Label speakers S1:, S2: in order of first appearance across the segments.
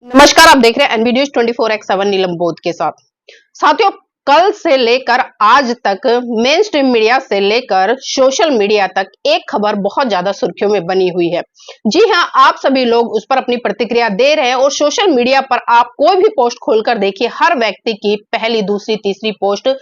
S1: नमस्कार, आप देख रहे हैं एनबी न्यूज 24x7 नीलम बोध के साथ। साथियों, कल से लेकर आज तक मेन स्ट्रीम मीडिया से लेकर सोशल मीडिया तक एक खबर बहुत ज्यादा सुर्खियों में बनी हुई है। जी हां, आप सभी लोग उस पर अपनी प्रतिक्रिया दे रहे हैं और सोशल मीडिया पर आप कोई भी पोस्ट खोलकर देखिए, हर व्यक्ति की पहली, दूसरी, तीसरी पोस्ट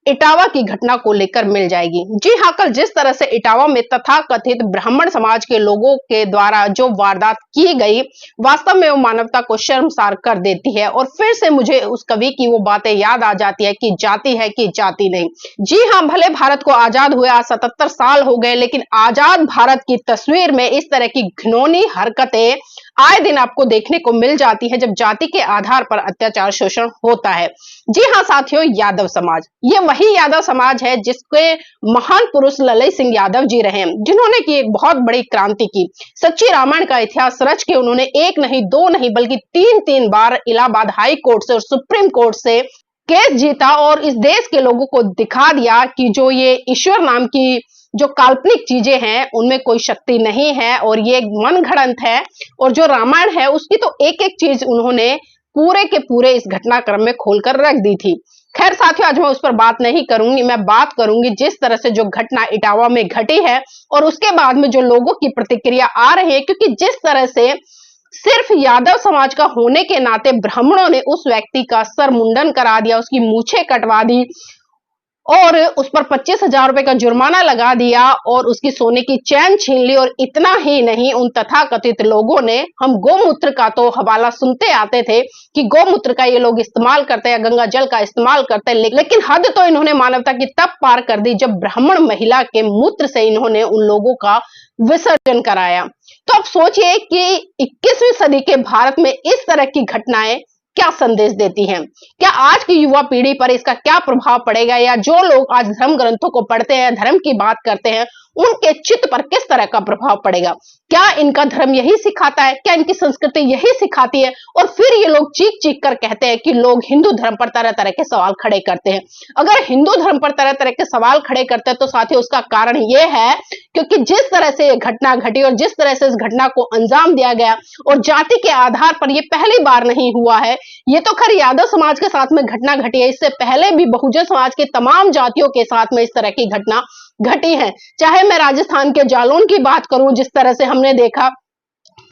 S1: इटावा की घटना को लेकर मिल जाएगी। जी हां, कल जिस तरह से इटावा में तथाकथित ब्राह्मण समाज के लोगों के द्वारा जो वारदात की गई, वास्तव में वो मानवता को शर्मसार कर देती है और फिर से मुझे उस कवि की वो बातें याद आ जाती है कि जाति है कि जाति नहीं। जी हां, भले भारत को आजाद हुए आज 77 साल हो गए, लेकिन आजाद भारत की तस्वीर में इस तरह की घिनौनी हरकतें आए दिन आपको देखने को मिल जाती है, जब जाति के आधार पर अत्याचार, शोषण होता है। जी हां साथियों, यादव समाज, ये वही यादव समाज है जिसके महान पुरुष ललई सिंह यादव जी रहे, जिन्होंने की एक बहुत बड़ी क्रांति की। सच्ची रामायण का इतिहास रच के उन्होंने एक नहीं, दो नहीं, बल्कि तीन बार इलाहाबाद हाई कोर्ट से और सुप्रीम कोर्ट से केस जीता और इस देश के लोगों को दिखा दिया कि जो ये ईश्वर नाम की जो काल्पनिक चीजें हैं उनमें कोई शक्ति नहीं है और ये मनगढ़ंत है। और जो रामायण है उसकी तो एक एक चीज उन्होंने पूरे के पूरे इस घटनाक्रम में खोलकर रख दी थी। खैर साथियों, आज मैं उस पर बात नहीं करूंगी, मैं बात करूंगी जिस तरह से जो घटना इटावा में घटी है और उसके बाद में जो लोगों की प्रतिक्रिया आ रही है, क्योंकि जिस तरह से सिर्फ यादव समाज का होने के नाते ब्राह्मणों ने उस व्यक्ति का सर मुंडन करा दिया, उसकी मूछें कटवा दी और उस पर 25,000 रुपए का जुर्माना लगा दिया और उसकी सोने की चैन छीन ली। और इतना ही नहीं, उन तथाकथित लोगों ने, हम गोमूत्र का तो हवाला सुनते आते थे कि गोमूत्र का ये लोग इस्तेमाल करते हैं, गंगा जल का इस्तेमाल करते हैं, लेकिन हद तो इन्होंने मानवता की तब पार कर दी जब ब्राह्मण महिला के मूत्र से इन्होंने उन लोगों का विसर्जन कराया। तो अब सोचिए कि 21वीं सदी के भारत में इस तरह की घटनाएं क्या संदेश देती हैं? क्या आज की युवा पीढ़ी पर इसका क्या प्रभाव पड़ेगा, या जो लोग आज धर्म ग्रंथों को पढ़ते हैं, धर्म की बात करते हैं, उनके चित्त पर किस तरह का प्रभाव पड़ेगा? क्या इनका धर्म यही सिखाता है? क्या इनकी संस्कृति यही सिखाती है? और फिर ये लोग चीख चीख कर कहते हैं कि लोग हिंदू धर्म पर तरह तरह के सवाल खड़े करते हैं। अगर हिंदू धर्म पर तरह तरह के सवाल खड़े करते हैं तो साथियों, उसका कारण ये है क्योंकि जिस तरह से ये घटना घटी और जिस तरह से इस घटना को अंजाम दिया गया, और जाति के आधार पर ये पहली बार नहीं हुआ है। ये तो खैर यादव समाज के साथ में घटना घटी है, इससे पहले भी बहुजन समाज के तमाम जातियों के साथ में इस तरह की घटना घटी है। चाहे मैं राजस्थान के जालौन की बात करूं, जिस तरह से हमने देखा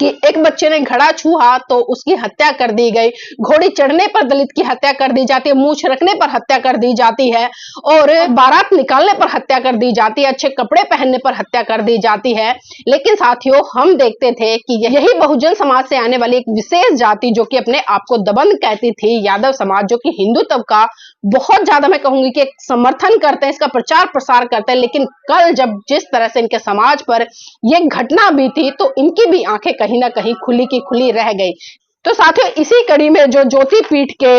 S1: कि एक बच्चे ने घड़ा छुआ तो उसकी हत्या कर दी गई, घोड़ी चढ़ने पर दलित की हत्या कर दी जाती है, मूछ रखने पर हत्या कर दी जाती है, और बारात निकालने पर हत्या कर दी जाती है, अच्छे कपड़े पहनने पर हत्या कर दी जाती है। लेकिन साथियों, हम देखते थे कि यही बहुजन समाज से आने वाली एक विशेष जाति जो कि अपने आप को दबंग कहती थी, यादव समाज, जो कि हिंदुत्व का बहुत ज्यादा मैं कहूंगी कि समर्थन करते हैं, इसका प्रचार प्रसार करते हैं, लेकिन कल जब जिस तरह से इनके समाज पर यह घटना बीती तो इनकी भी आंखें कहीं ना कहीं खुली की खुली रह गई। तो साथियों, इसी कड़ी में जो ज्योति पीठ के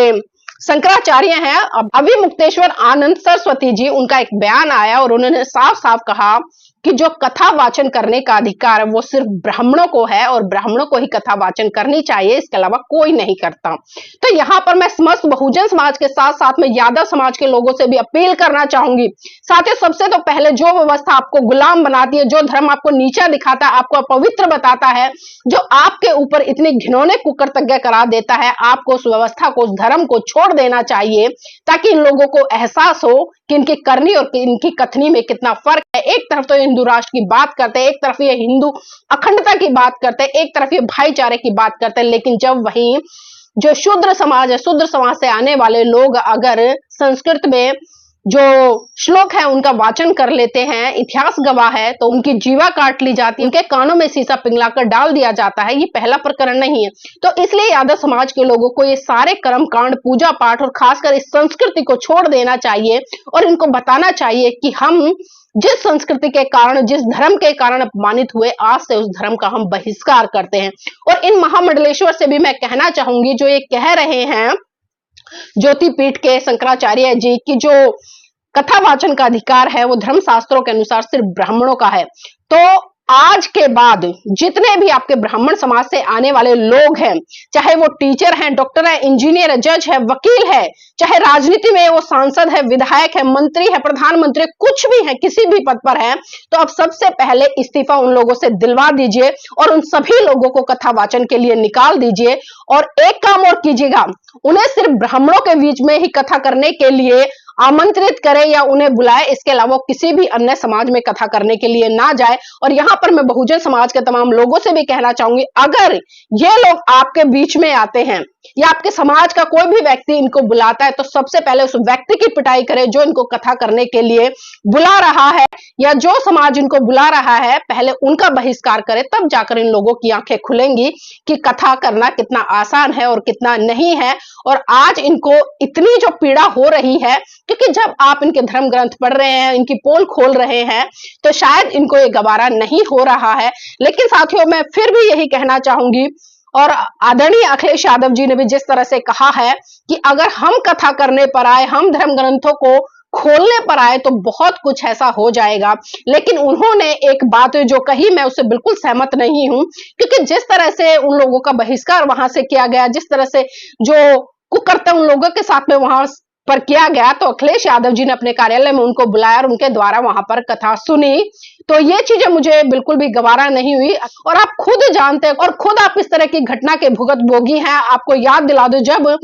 S1: शंकराचार्य हैं, अभी मुक्तेश्वर आनंद सरस्वती जी, उनका एक बयान आया और उन्होंने साफ साफ कहा कि जो कथा वाचन करने का अधिकार है वो सिर्फ ब्राह्मणों को है और ब्राह्मणों को ही कथा वाचन करनी चाहिए, इसके अलावा कोई नहीं करता। तो यहाँ पर मैं समस्त बहुजन समाज के साथ साथ में यादव समाज के लोगों से भी अपील करना चाहूंगी। साथियों, सबसे तो पहले जो व्यवस्था आपको गुलाम बनाती है, जो धर्म आपको नीचा दिखाता है, आपको अपवित्र बताता है, जो आपके ऊपर इतनी घिनौने कुकर्तव्य करा देता है, आपको उस व्यवस्था को, उस धर्म को छोड़ देना चाहिए, ताकि इन लोगों को एहसास हो कि इनकी करनी और इनकी कथनी में कितना फर्क है। एक तरफ तो हिंदू राष्ट्र की बात करते हैं, एक तरफ ये हिंदू अखंडता की बात करते हैं, एक तरफ ये भाईचारे की बात करते हैं, लेकिन जब वहीं जो शूद्र समाज है, शूद्र समाज से आने वाले लोग अगर संस्कृत में जो श्लोक है उनका वाचन कर लेते हैं, इतिहास गवाह है, तो उनकी जीवा काट ली जाती है, उनके कानों में शीशा पिघलाकर डाल दिया जाता है। ये पहला प्रकरण नहीं है। तो इसलिए यादव समाज के लोगों को ये सारे कर्म कांड, पूजा पाठ और खासकर इस संस्कृति को छोड़ देना चाहिए और इनको बताना चाहिए कि हम जिस संस्कृति के कारण, जिस धर्म के कारण अपमानित हुए, आज से उस धर्म का हम बहिष्कार करते हैं। और इन महामंडलेश्वर से भी मैं कहना चाहूंगी, जो ये कह रहे हैं ज्योति पीठ के शंकराचार्य जी की जो कथा वाचन का अधिकार है वो धर्म शास्त्रों के अनुसार सिर्फ ब्राह्मणों का है, तो आज के बाद जितने भी आपके ब्राह्मण समाज से आने वाले लोग हैं, चाहे वो टीचर हैं, डॉक्टर है, इंजीनियर है, जज है, वकील है, चाहे राजनीति में वो सांसद है, विधायक है, मंत्री है, प्रधानमंत्री, कुछ भी है, किसी भी पद पर है, तो अब सबसे पहले इस्तीफा उन लोगों से दिलवा दीजिए और उन सभी लोगों को कथा वाचन के लिए निकाल दीजिए। और एक काम और कीजिएगा, उन्हें सिर्फ ब्राह्मणों के बीच में ही कथा करने के लिए आमंत्रित करे या उन्हें बुलाए, इसके अलावा किसी भी अन्य समाज में कथा करने के लिए ना जाए। और यहां पर मैं बहुजन समाज के तमाम लोगों से भी कहना चाहूंगी, अगर ये लोग आपके बीच में आते हैं या आपके समाज का कोई भी व्यक्ति इनको बुलाता है, तो सबसे पहले उस व्यक्ति की पिटाई करे जो इनको कथा करने के लिए बुला रहा है, या जो समाज इनको बुला रहा है पहले उनका बहिष्कार करे, तब जाकर इन लोगों की आंखें खुलेंगी कि कथा करना कितना आसान है और कितना नहीं है। और आज इनको इतनी जो पीड़ा हो रही है, क्योंकि जब आप इनके धर्म ग्रंथ पढ़ रहे हैं, इनकी पोल खोल रहे हैं, तो शायद इनको ये गवारा नहीं हो रहा है। लेकिन साथियों, मैं फिर भी यही कहना चाहूंगी, और आदरणीय अखिलेश यादव जी ने भी जिस तरह से कहा है कि अगर हम कथा करने पर आए, हम धर्म ग्रंथों को खोलने पर आए, तो बहुत कुछ ऐसा हो जाएगा। लेकिन उन्होंने एक बात जो कही, मैं उससे बिल्कुल सहमत नहीं हूं, क्योंकि जिस तरह से उन लोगों का बहिष्कार वहां से किया गया, जिस तरह से जो कुकर्तव्य उन लोगों के साथ में वहां पर किया गया, तो अखिलेश यादव जी ने अपने कार्यालय में उनको बुलाया और उनके द्वारा वहां पर कथा सुनी। तो ये चीजें मुझे बिल्कुल भी गवारा नहीं हुई। और आप खुद जानते हैं और खुद आप इस तरह की घटना के भुगतभोगी हैं। आपको याद दिला दो, जब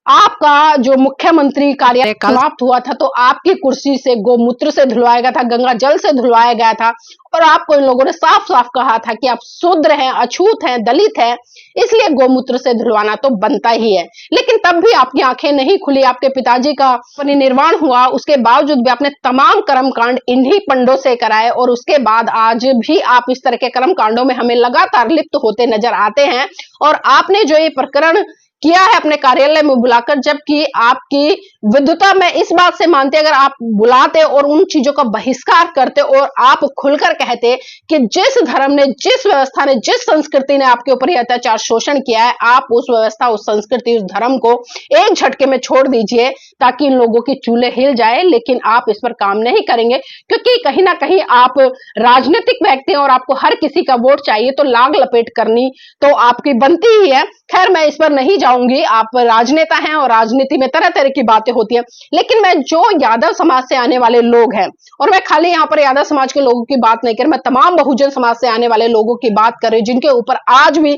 S1: आपका जो मुख्यमंत्री कार्यालय समाप्त हुआ था, तो आपकी कुर्सी से गोमूत्र से धुलवाया गया था, गंगा जल से धुलवाया गया था, और आपको इन लोगों ने साफ साफ कहा था कि आप शूद्र हैं, अछूत हैं, दलित हैं, इसलिए गोमूत्र से धुलवाना तो बनता ही है। लेकिन तब भी आपकी आंखें नहीं खुली, आपके पिताजी का परिनिर्वाण हुआ, उसके बावजूद भी आपने तमाम कर्मकांड इन्हीं पंडों से कराए, और उसके बाद आज भी आप इस तरह के कर्मकांडों में हमें लगातार लिप्त होते नजर आते हैं। और आपने जो ये प्रकरण किया है अपने कार्यालय में बुलाकर, जबकि आपकी विद्वता मैं इस बात से मानते, अगर आप बुलाते और उन चीजों का बहिष्कार करते और आप खुलकर कहते कि जिस धर्म ने, जिस व्यवस्था ने, जिस संस्कृति ने आपके ऊपर यह अत्याचार शोषण किया है, आप उस व्यवस्था, उस संस्कृति, उस धर्म को एक झटके में छोड़ दीजिए ताकि इन लोगों की चूल्हे हिल जाए। लेकिन आप इस पर काम नहीं करेंगे, क्योंकि कहीं ना कहीं आप राजनीतिक व्यक्ति हैं और आपको हर किसी का वोट चाहिए, तो लाग लपेट करनी तो आपकी बनती ही है। खैर, मैं इस पर नहीं जाऊंगी, आप राजनेता हैं और राजनीति में तरह तरह की बातें होती हैं। लेकिन मैं जो यादव समाज से आने वाले लोग हैं, और मैं खाली यहाँ पर यादव समाज के लोगों की बात नहीं कर रही, मैं तमाम बहुजन समाज से आने वाले लोगों की बात कर रही हूं, जिनके ऊपर आज भी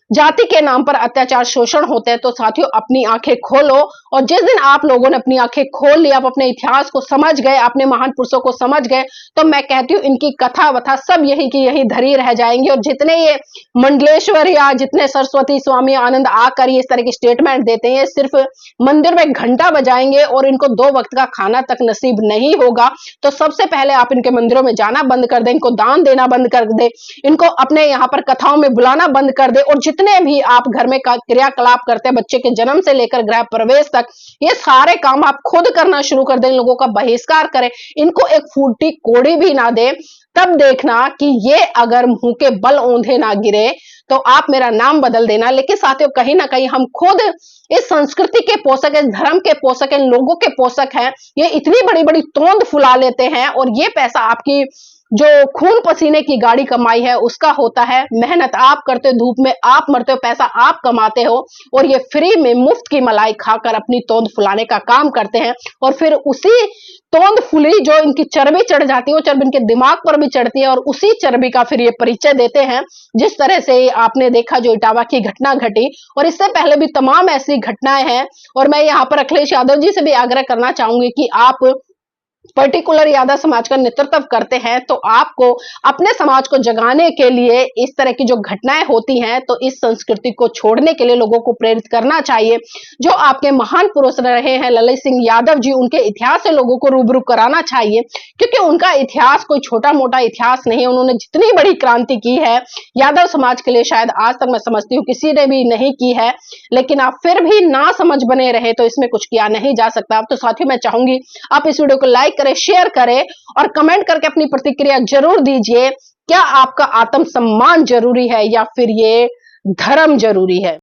S1: जाति के नाम पर अत्याचार शोषण होते हैं। तो साथियों, अपनी आंखें खोलो, और जिस दिन आप लोगों ने अपनी आंखें खोल ली, आप अपने इतिहास को समझ गए, अपने महान पुरुषों को समझ गए, तो मैं कहती हूँ इनकी कथा वथा सब यही की यही धरी रह जाएंगी। और जितने ये मंडलेश्वर या जितने सरस्वती स्वामी आनंद आकर ये इस तरह की स्टेटमेंट देते हैं, सिर्फ मंदिर में घंटा बजाएंगे और इनको 2 वक्त का खाना तक नसीब नहीं होगा। तो सबसे पहले आप इनके मंदिरों में जाना बंद कर दें, इनको दान देना बंद कर दे, इनको अपने यहाँ पर कथाओं में बुलाना बंद कर दे, और जितने भी आप घर में क्रियाकलाप करते हैं, बच्चे के जन्म से लेकर गृह प्रवेश तक, ये सारे काम आप खुद करना शुरू कर दें, लोगों का बहिष्कार करें, इनको एक फूटी कोड़ी भी ना दे। तब देखना कि ये अगर मुंह के बल औंधे ना गिरे, तो आप मेरा नाम बदल देना। लेकिन साथियों, कहीं ना कहीं हम खुद इस संस्कृति के पोषक, इस धर्म के पोषक, इन लोगों के पोषक हैं। ये इतनी बड़ी बड़ी तोंद फुला लेते हैं, और ये पैसा आपकी जो खून पसीने की गाड़ी कमाई है उसका होता है। मेहनत आप करते हो, धूप में आप मरते हो, पैसा आप कमाते हो, और ये फ्री में मुफ्त की मलाई खाकर अपनी तोंद फुलाने का काम करते हैं। और फिर उसी तोंद फुली जो इनकी चर्बी चढ़ जाती है, वो चर्बी इनके दिमाग पर भी चढ़ती है, और उसी चर्बी का फिर ये परिचय देते हैं। जिस तरह से आपने देखा जो इटावा की घटना घटी, और इससे पहले भी तमाम ऐसी घटनाएं हैं। और मैं यहाँ पर अखिलेश यादव जी से भी आग्रह करना चाहूंगी कि आप पर्टिकुलर यादव समाज का नेतृत्व करते हैं, तो आपको अपने समाज को जगाने के लिए इस तरह की जो घटनाएं होती हैं, तो इस संस्कृति को छोड़ने के लिए लोगों को प्रेरित करना चाहिए। जो आपके महान पुरुष रहे हैं ललित सिंह यादव जी, उनके इतिहास से लोगों को रूबरू कराना चाहिए, क्योंकि उनका इतिहास कोई छोटा मोटा इतिहास नहीं है। उन्होंने जितनी बड़ी क्रांति की है यादव समाज के लिए, शायद आज तक मैं समझती हूँ किसी ने भी नहीं की है। लेकिन आप फिर भी ना समझ बने रहे, तो इसमें कुछ किया नहीं जा सकता। तो साथियों, मैं चाहूंगी आप इस वीडियो को लाइक करें, शेयर करें, और कमेंट करके अपनी प्रतिक्रिया जरूर दीजिए। क्या आपका आत्मसम्मान जरूरी है या फिर ये धर्म जरूरी है?